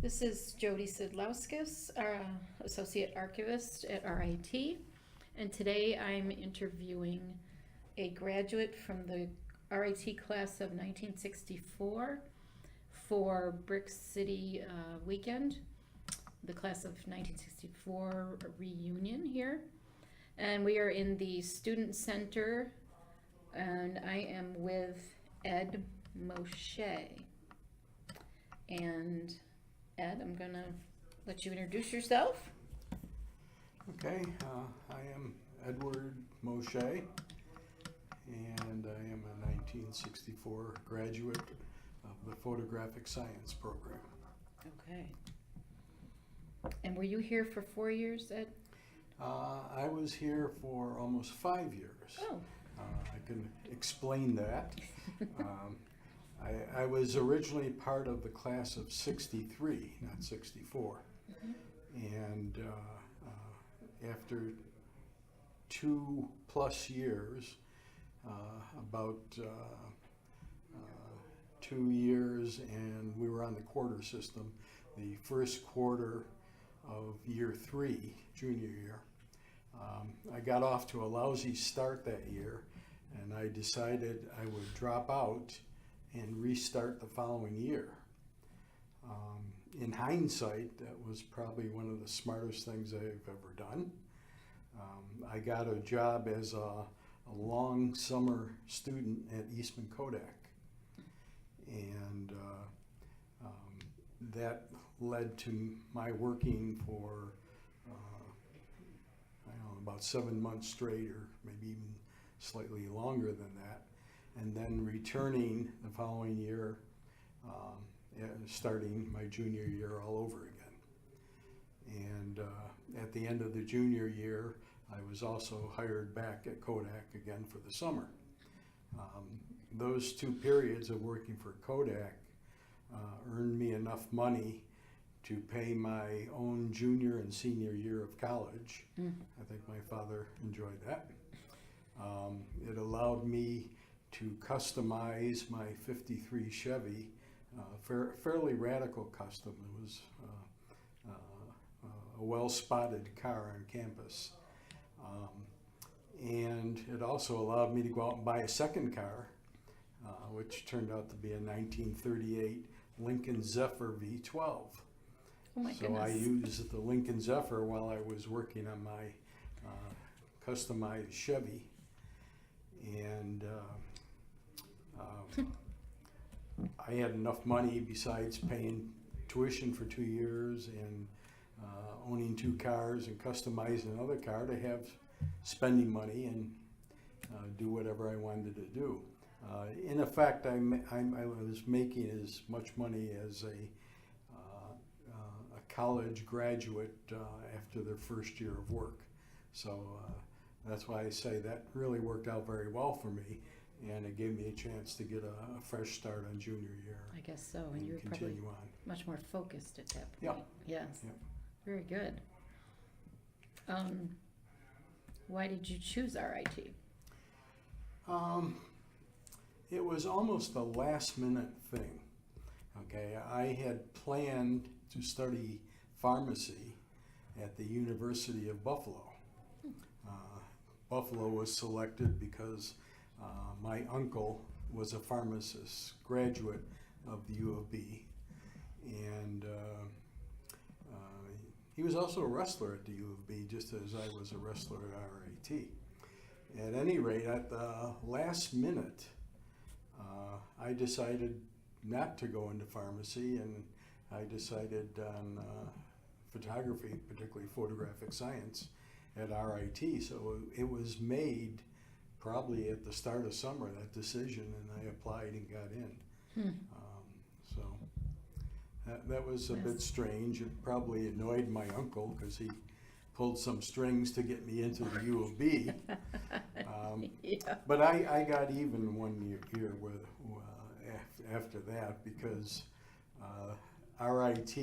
This is Jody Sidlauskas, our Associate Archivist at RIT, and today I'm interviewing a graduate from the RIT class of 1964 for Brick City weekend, the class of 1964 reunion here. And we are in the Student Center, and I am with Ed Moshe. And Ed, I'm gonna let you introduce yourself. Okay, I am Edward Moshe, and I am a 1964 graduate of the Photographic Science program. Okay. And were you here for 4 years, Ed? I was here for almost 5 years. Oh. I can explain that. I was originally part of the class of 63, not 64. And after 2+ years, about 2 years, and we were on the quarter system, the first quarter of year 3, junior year, I got off to a lousy start that year, and I decided I would drop out and restart the following year. In hindsight, that was probably one of the smartest things I've ever done. I got a job as a long summer student at Eastman Kodak, and that led to my working for I don't know, about 7 months straight, or maybe even slightly longer than that, and then returning the following year, starting my junior year all over again. And at the end of the junior year, I was also hired back at Kodak again for the summer. Those 2 periods of working for Kodak earned me enough money to pay my own junior and senior year of college. I think my father enjoyed that. It allowed me to customize my '53 Chevy, fairly radical custom. It was a well-spotted car on campus. And it also allowed me to go out and buy a second car, which turned out to be a 1938 Lincoln Zephyr V12. Oh my So goodness. I used the Lincoln Zephyr while I was working on my customized Chevy. And I had enough money, besides paying tuition for 2 years and owning 2 cars and customizing another car, to have spending money and do whatever I wanted to do. In effect, I was making as much money as a college graduate after their first year of work. So that's why I say that really worked out very well for me, and it gave me a chance to get a fresh start on junior year. I guess so, and you were probably continue on. much more focused at that Yeah. point. Yes. Yep. Very good. Why did you choose RIT? It was almost a last minute thing. Okay, I had planned to study pharmacy at the University of Buffalo. Buffalo was selected because my uncle was a pharmacist graduate of the U of B, and he was also a wrestler at the U of B, just as I was a wrestler at RIT. At any rate, at the last minute, I decided not to go into pharmacy, and I decided on photography, particularly photographic science, at RIT. So it was made probably at the start of summer, that decision, and I applied and got in. So that was a bit strange. It probably annoyed my uncle, because he pulled some strings to get me into the U of B. Yeah. But I got even one year with, after that, because RIT,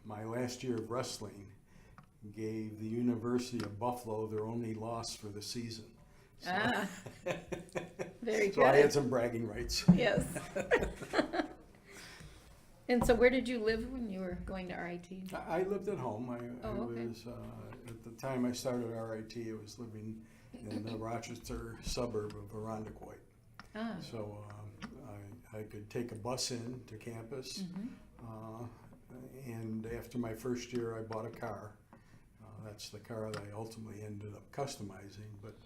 my last year of wrestling, gave the University of Buffalo their only loss for the season. So, Very so I good. had some bragging rights. Yes. And so where did you live when you were going to RIT? I lived at home. I Okay. was, at the time I started RIT, I was living in the Rochester suburb of Irondequoit. Ah. So I could take a bus in to campus. Mhm. And after my first year, I bought a car. That's the car that I ultimately ended up customizing, but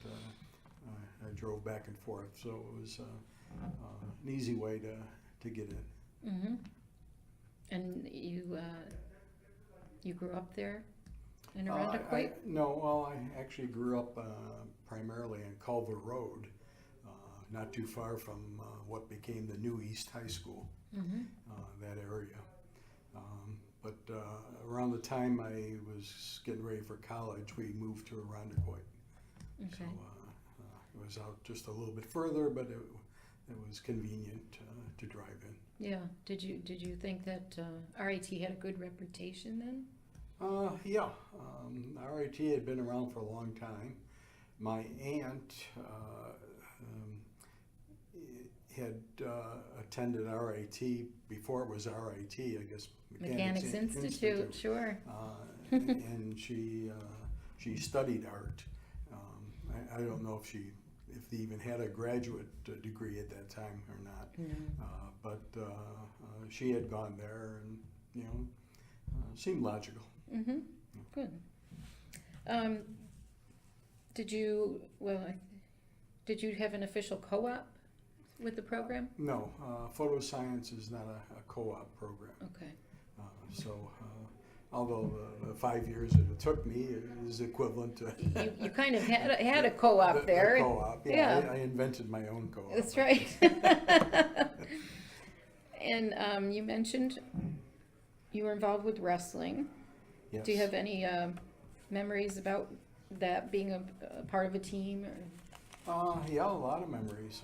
I drove back and forth. So it was an easy way to get in. Mm-hmm. And you grew up there in Irondequoit? No, well, I actually grew up primarily in Culver Road, not too far from what became the New East High School, Mm-hmm. that area. But around the time I was getting ready for college, we moved to Irondequoit. Okay. So it was out just a little bit further, but it was convenient to drive in. Yeah. Did you think that RIT had a good reputation then? Yeah, RIT had been around for a long time. My aunt had attended RIT before it was RIT, I guess. Mechanics Institute, sure. And she studied art. I don't know if they even had a graduate degree at that time or not. No. But she had gone there, and seemed logical. Mm-hmm. Good. Did you have an official co-op with the program? No, photo science is not a co-op program. Okay. So, although the 5 years that it took me is equivalent to You kind of had a co-op there. The co-op, yeah. I invented my own co-op. That's right. And you mentioned you were involved with wrestling. Yes. Do you have any memories about that being a part of a team? Or? Yeah, a lot of memories.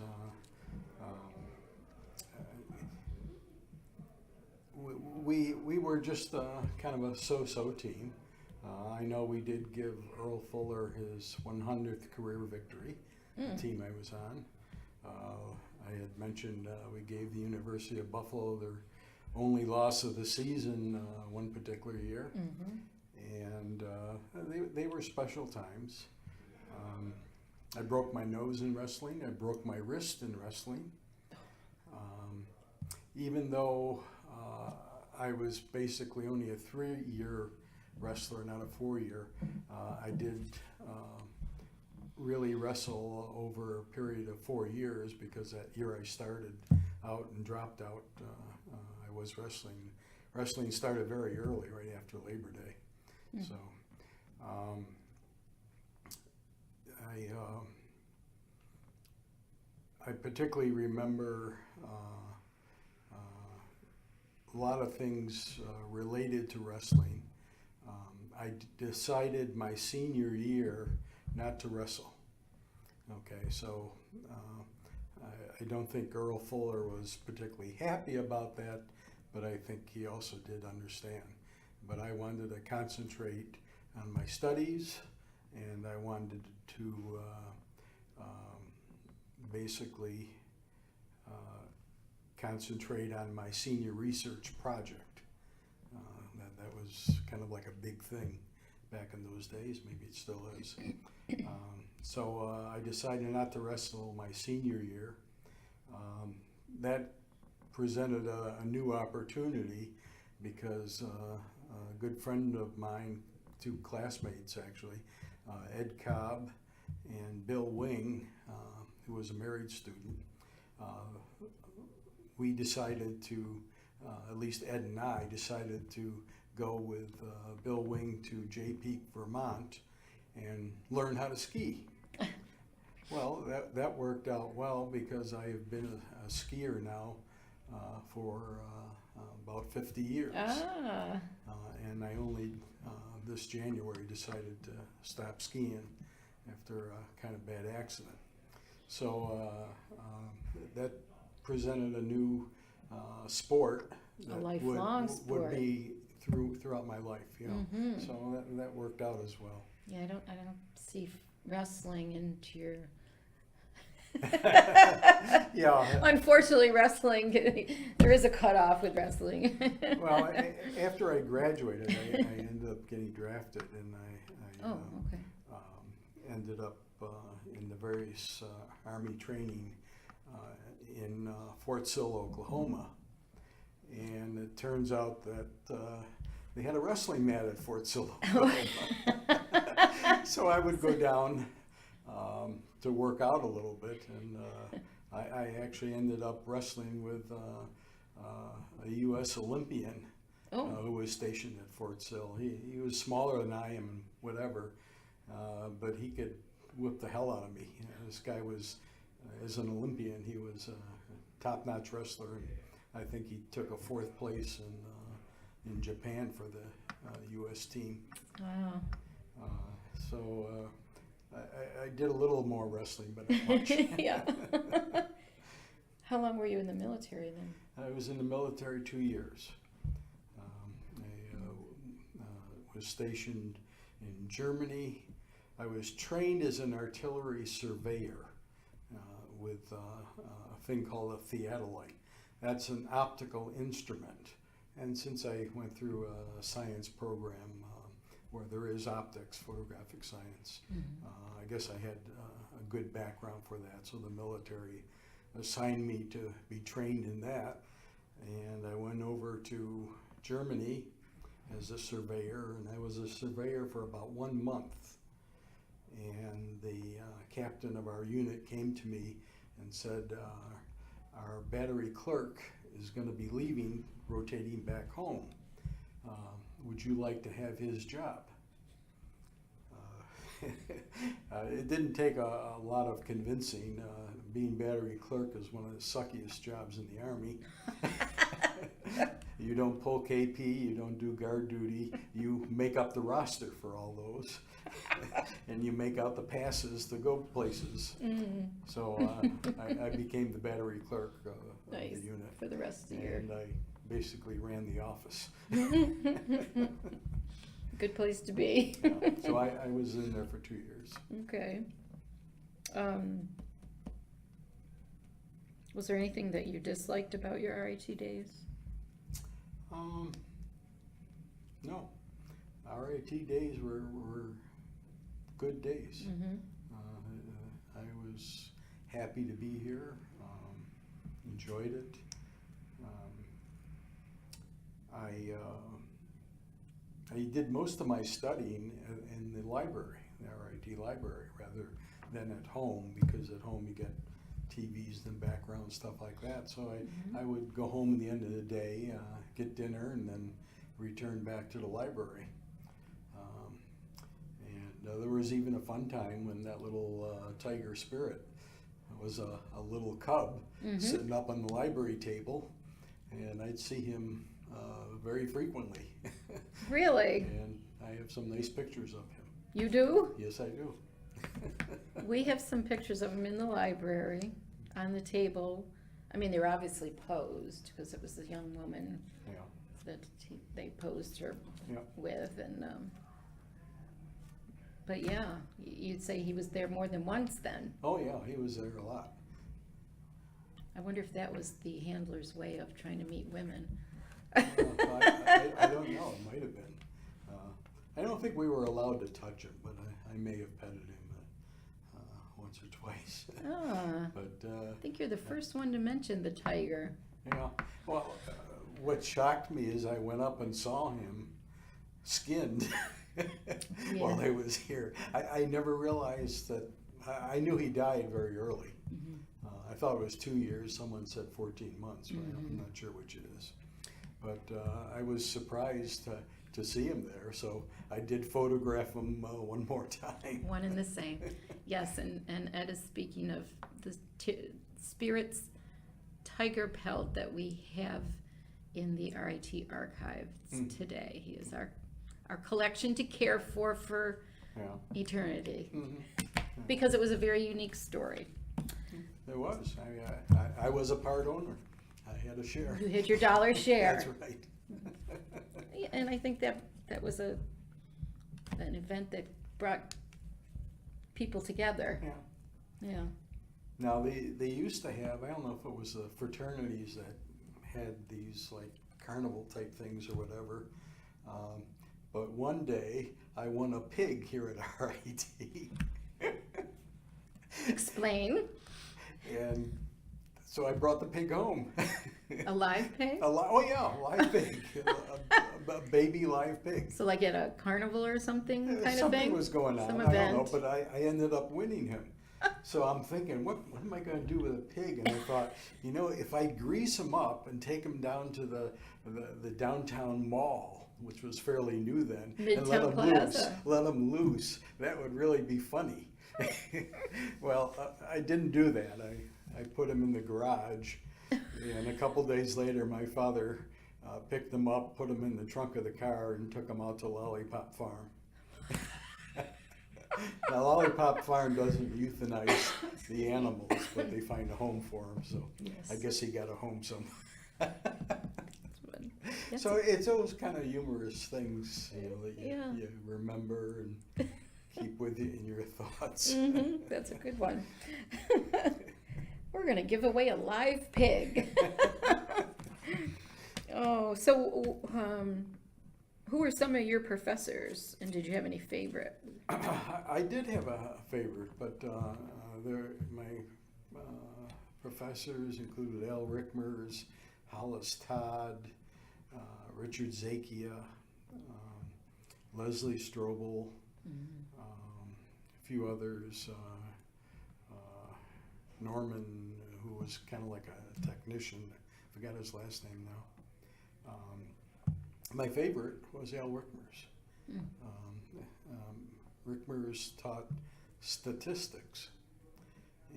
We were just kind of a so-so team. I know we did give Earl Fuller his 100th career victory, the team I was on. I had mentioned we gave the University of Buffalo their only loss of the season one particular year. Mm-hmm. And they were special times. I broke my nose in wrestling. I broke my wrist in wrestling. Even though I was basically only a 3-year wrestler, not a 4-year, I did really wrestle over a period of 4 years, because that year I started out and dropped out, I was wrestling. Wrestling started very early, right after Labor Day. Mm. So I particularly remember a lot of things related to wrestling. I decided my senior year not to wrestle. Okay, so I don't think Earl Fuller was particularly happy about that, but I think he also did understand. But I wanted to concentrate on my studies, and I wanted to basically concentrate on my senior research project. That was kind of like a big thing back in those days. Maybe it still is. So I decided not to wrestle my senior year. That presented a new opportunity, because a good friend of mine, 2 classmates actually, Ed Cobb and Bill Wing, who was a married student, we decided to, at least Ed and I decided to go with Bill Wing to Jay Peak, Vermont, and learn how to ski. Well, that worked out well, because I have been a skier now for about 50 years. And I only this January decided to stop skiing after a kind of bad accident. So that presented a new sport that lifelong would sport. be throughout my life. Mm-hmm. So that worked out as well. Yeah, I don't see wrestling into your Yeah. Unfortunately, wrestling, there is a cutoff with wrestling. Well, after I graduated, I ended up getting drafted, and I Oh, okay. ended up in the various Army training in Fort Sill, Oklahoma. And it turns out that they had a wrestling mat at Fort Sill, Oklahoma. So I would go down to work out a little bit, and I actually ended up wrestling with a U.S. Olympian who was stationed at Fort Sill. He was smaller than I am and whatever, but he could whip the hell out of me. This guy was, as an Olympian, he was a top-notch wrestler, and I think he took a 4th place in Japan for the U.S. team. Wow. So I did a little more wrestling, but not much. Yeah. How long were you in the military then? I was in the military 2 years. I was stationed in Germany. I was trained as an artillery surveyor with a thing called a theodolite. That's an optical instrument. And since I went through a science program where there is optics, photographic science, I guess I had a good background for that. So the military assigned me to be trained in that. And I went over to Germany as a surveyor, and I was a surveyor for about 1 month. And the captain of our unit came to me and said, our battery clerk is going to be leaving, rotating back home. Would you like to have his job? It didn't take a lot of convincing. Being battery clerk is one of the suckiest jobs in the Army. You don't pull KP, you don't do guard duty, you make up the roster for all those, and you make out the passes to go places. So I became the battery clerk of the unit. For the rest of the year. And I basically ran the office. Good place to be. Yeah. So I was in there for 2 years. Okay. Was there anything that you disliked about your RIT days? No. RIT days were good days. I was happy to be here, enjoyed it. I did most of my studying in the library, the RIT library, rather than at home, because at home you get TVs and background stuff like that. So I would go home at the end of the day, get dinner, and then return back to the library. And there was even a fun time when that little tiger spirit was a little cub sitting up on the library table, and I'd see him very frequently. Really? And I have some nice pictures of him. You do? Yes, I do. We have some pictures of him in the library on the table. I mean, they were obviously posed because it was a young woman that they posed her with. And but yeah, you'd say he was there more than once then. Oh yeah, he was there a lot. I wonder if that was the handler's way of trying to meet women. I don't know. It might have been. I don't think we were allowed to touch him, but I may have petted him once or twice. But I think you're the first one to mention the tiger. Yeah. Well, what shocked me is I went up and saw him skinned while I was here. I never realized that. I knew he died very early. I thought it was 2 years. Someone said 14 months. Right? I'm not sure which it is. But I was surprised to see him there, so I did photograph him one more time. One and the same. Yes, and Ed is speaking of the Spirit's tiger pelt that we have in the RIT archives today. He is our collection to care for eternity. Because it was a very unique story. It was. I was a part owner. I had a share. You had your dollar share. That's right. And I think that was an event that brought people together. Yeah. Now, they used to have, I don't know if it was the fraternities that had these like carnival type things or whatever. But one day I won a pig here at RIT. Explain. And so I brought the pig home. A live pig? Oh yeah, a live pig. A baby live pig. So like at a carnival or something kind of thing? Something was going on, Some I don't event. know, but I ended up winning him. So I'm thinking, what am I going to do with a pig? And I thought, if I grease him up and take him down to the downtown mall, which was fairly new then, and let him loose, that would really be funny. Well, I didn't do that. I put him in the garage, and a couple days later, my father picked him up, put him in the trunk of the car, and took him out to Lollipop Farm. Now, Lollipop Farm doesn't euthanize the animals, but they find a home for them, so Yes. I guess he got a home somewhere. That's So it's those kind of humorous things, that Yeah. you remember and keep with you in your thoughts. That's a good one. We're going to give away a live pig. Oh, so who were some of your professors, and did you have any favorite? I did have a favorite, but my professors included Al Rickmers, Hollis Todd, Richard Zakia, Leslie Strobel, a few others, Norman, who was kind of like a technician. I forgot his last name now. My favorite was Al Rickmers. Rickmers taught statistics,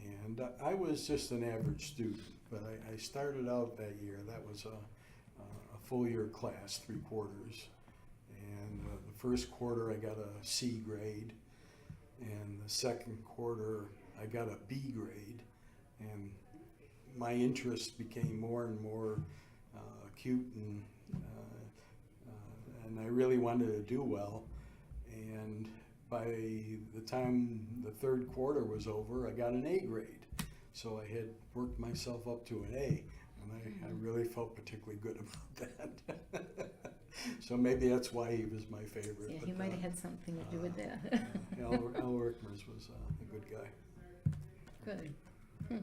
and I was just an average student, but I started out that year. That was a full year class, 3 quarters, and the first quarter I got a C grade, and the second quarter I got a B grade, and my interest became more and more acute, and I really wanted to do well. And by the time the third quarter was over, I got an A grade. So I had worked myself up to an A, and I really felt particularly good about that. So maybe that's why he was my favorite. Yeah, but, he might have had something to do with that. Al Rickmers was a good guy. Good.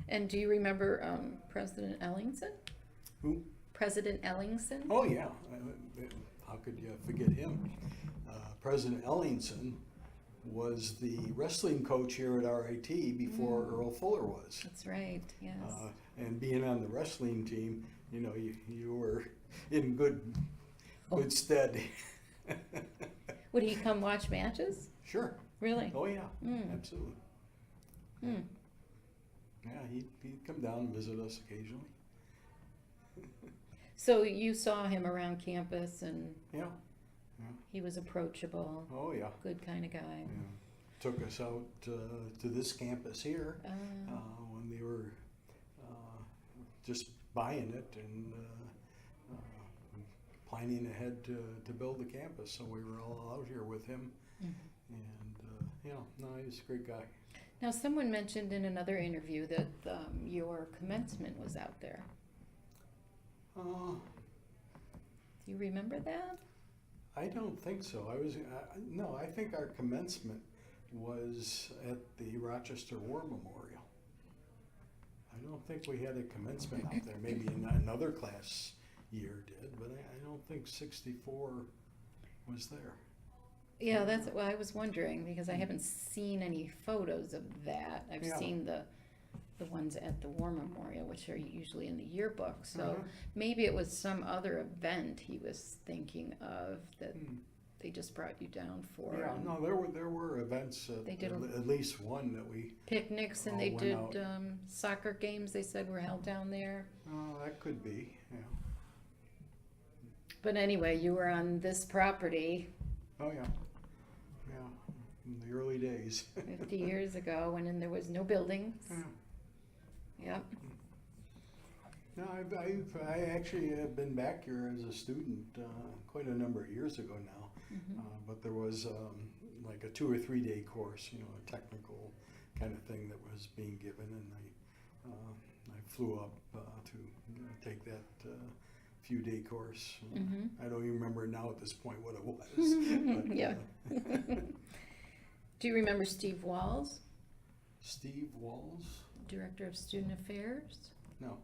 And do you remember President Ellingson? Who? President Ellingson? Oh yeah, how could you forget him? President Ellingson was the wrestling coach here at RIT before Earl Fuller was. That's right, yes. And being on the wrestling team, you were in good stead. Would he come watch matches? Sure. Really? Oh yeah, absolutely. Yeah, he'd come down and visit us occasionally. So you saw him around campus, and Yeah. he was approachable, Oh yeah. good kind of guy. Yeah. Took us out to this campus here when they were just buying it and planning ahead to build the campus. So we were all out here with him, and he's a great guy. Now, someone mentioned in another interview that your commencement was out there. Do you remember that? I don't think so. No, I think our commencement was at the Rochester War Memorial. I don't think we had a commencement out there. Maybe another class year did, but I don't think 64 was there. Yeah, that's what I was wondering, because I haven't seen any photos of that. I've Yeah. seen the ones at the War Memorial, which are usually in the yearbook. So maybe it was some other event he was thinking of that they just brought you down for. Yeah, no, there were events. They did at least one that we. Picnics, and all they went did out. soccer games, they said, were held down there. Oh, that could be. Yeah. But anyway, you were on this property Oh yeah. Yeah. In the early days. 50 years ago, when there was no buildings. Yeah. Yep. No, I actually have been back here as a student quite a number of years ago now, but there was like a 2 or 3 day course, a technical kind of thing that was being given, and I flew up to take that few-day course. Mhm. I don't even remember now at this point what it was. But, Yeah. Do you remember Steve Walls, Steve Walls? Director of Student Affairs? No.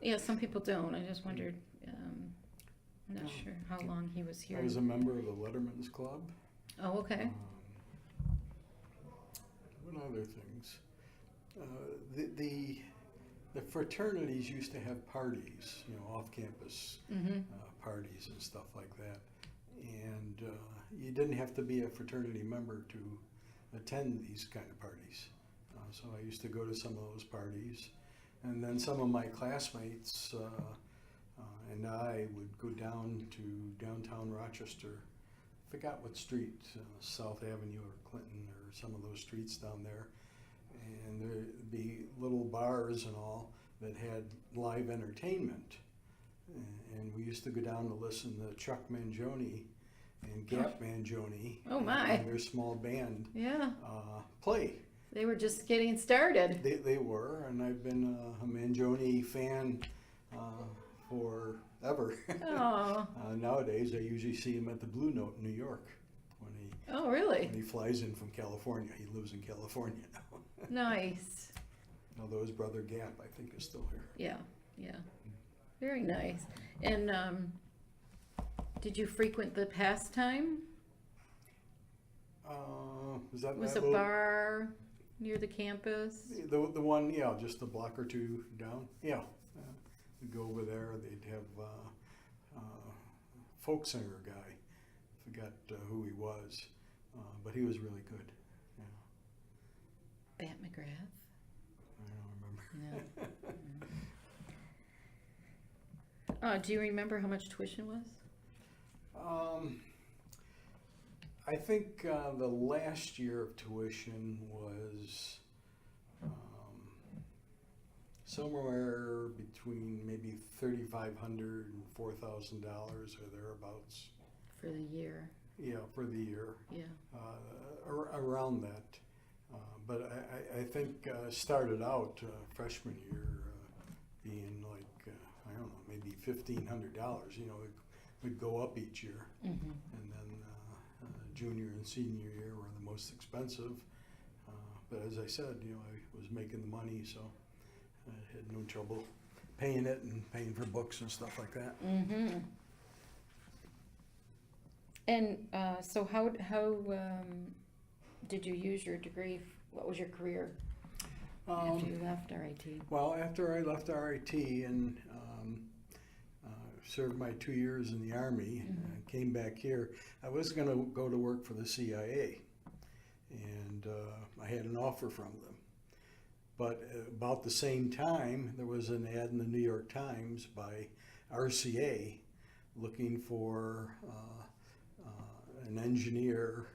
Yeah, some people don't. I just wondered. I'm not sure how long he was here. I was a member of the Letterman's Club. Oh, okay. What other things? The fraternities used to have parties, off-campus Mm-hmm. parties and stuff like that. And you didn't have to be a fraternity member to attend these kind of parties. So I used to go to some of those parties. And then some of my classmates and I would go down to downtown Rochester. I forgot what street, South Avenue or Clinton or some of those streets down there. And there'd be little bars and all that had live entertainment. And we used to go down to listen to Chuck Mangione and Gap Mangione Oh, my. and their small band Yeah, play. they were just getting started. They were, and I've been a Mangione fan forever. Oh, Nowadays, I usually see him at the Blue Note in New York when really? he flies in from California. He lives in California now. Nice. Although his brother Gap, I think, is still here. Yeah. Very nice. And did you frequent the Pastime? Was that Was that a little, bar near the campus? the one? Yeah, just a block or two down. Yeah, we'd go over there. They'd have folk singer guy. Forgot who he was, but he was really good. Yeah, Bat McGrath? I don't remember. No. Do you remember how much tuition was? I think the last year of tuition was somewhere between maybe $3,500 and $4,000 or thereabouts. For the year. Yeah, for the year, Yeah. around that. But I think started out freshman year being like I don't know, maybe $1,500. It would go up each year, Mm-hmm. and then junior and senior year were the most expensive. But as I said, I was making the money, so I had no trouble paying it and paying for books and stuff like that. Mm-hmm. And so how did you use your degree? What was your career after you left RIT? Well, after I left RIT and served my 2 years in the Army, came back here, I was going to go to work for the CIA, and I had an offer from them. But about the same time, there was an ad in the New York Times by RCA looking for an engineer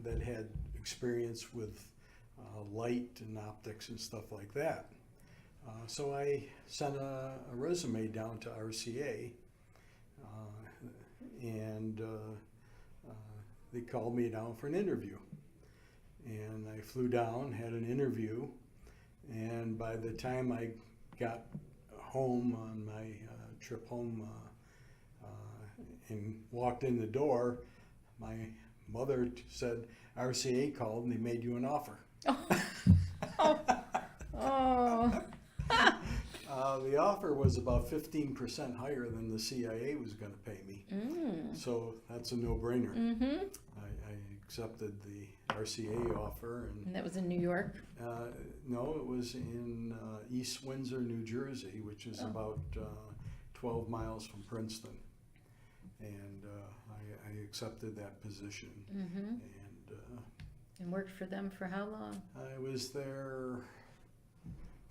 that had experience with light and optics and stuff like that. So I sent a resume down to RCA, and they called me down for an interview. And I flew down, had an interview, and by the time I got home on my trip home and walked in the door, my mother said, RCA called and they made you an offer. Oh. The offer was about 15% higher than the CIA was going to pay me. So that's a no-brainer. Mm-hmm. I accepted the RCA offer. And that was in New York? No, it was in East Windsor, New Jersey, which is about 12 miles from Princeton. And I accepted that position. Mm-hmm. And worked for them for how long? I was there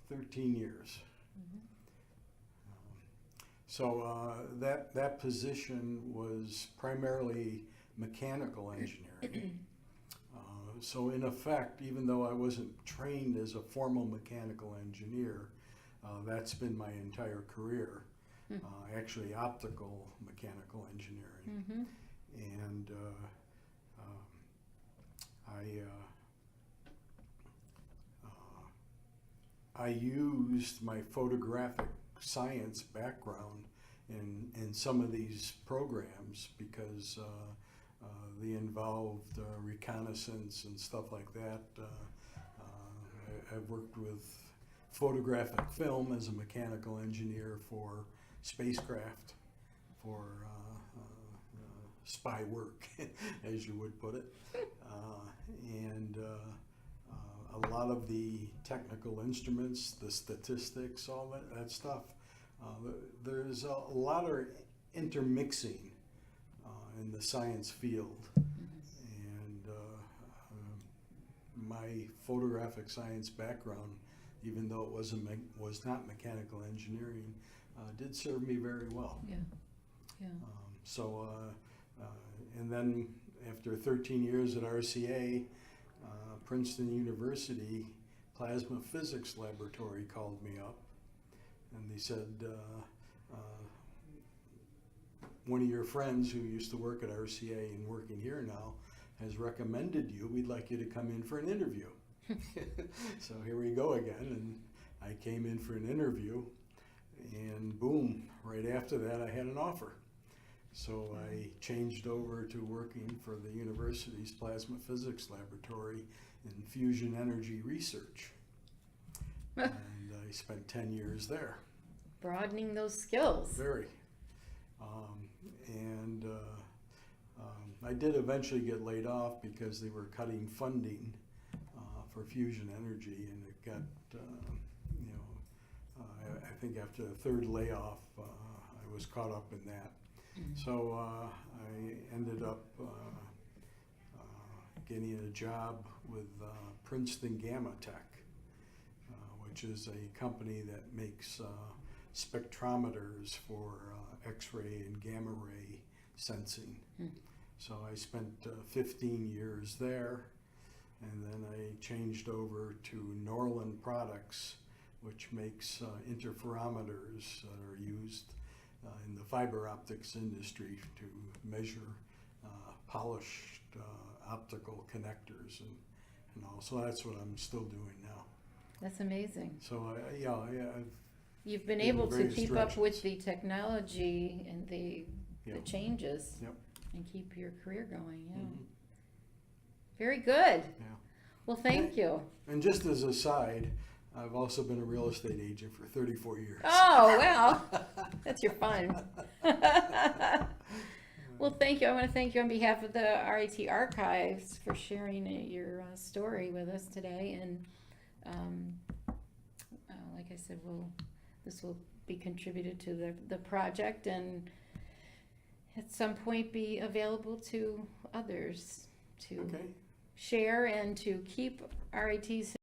13 years. Mm-hmm. So that position was primarily mechanical engineering. So in effect, even though I wasn't trained as a formal mechanical engineer, that's been my entire career. Actually optical mechanical engineering. Mm-hmm. And I used my photographic science background in some of these programs because they involved reconnaissance and stuff like that. I've worked with photographic film as a mechanical engineer for spacecraft, for spy work, as you would put it. And a lot of the technical instruments, the statistics, all that stuff, there's a lot of intermixing in the science field. And my photographic science background, even though it was not mechanical engineering, did serve me very well. Yeah. Yeah. And then after 13 years at RCA, Princeton University Plasma Physics Laboratory called me up, and they said, one of your friends who used to work at RCA and working here now has recommended you. We'd like you to come in for an interview. So here we go again, and I came in for an interview, and boom, right after that I had an offer. So I changed over to working for the university's Plasma Physics Laboratory in fusion energy research. And I spent 10 years there. Broadening those skills. Very. I did eventually get laid off because they were cutting funding for fusion energy, and it got, I think after the third layoff, I was caught up in that. So I ended up getting a job with Princeton Gamma Tech, which is a company that makes spectrometers for X-ray and gamma ray sensing. So I spent 15 years there, and then I changed over to Norland Products, which makes interferometers that are used in the fiber optics industry to measure polished optical connectors and all. So that's what I'm still doing now. That's amazing. So You've been been able to very keep up stretched. with the technology and the changes. Yep. And keep your career going. Yeah. Mhm. Very good. Yeah. Well, thank you. And just as a side, I've also been a real estate agent for 34 years. Oh, well, that's your fun. Well, thank you. I want to thank you on behalf of the RIT Archives for sharing your story with us today. And like I said, this will be contributed to the project and at some point be available to others to Okay. share and to keep RIT's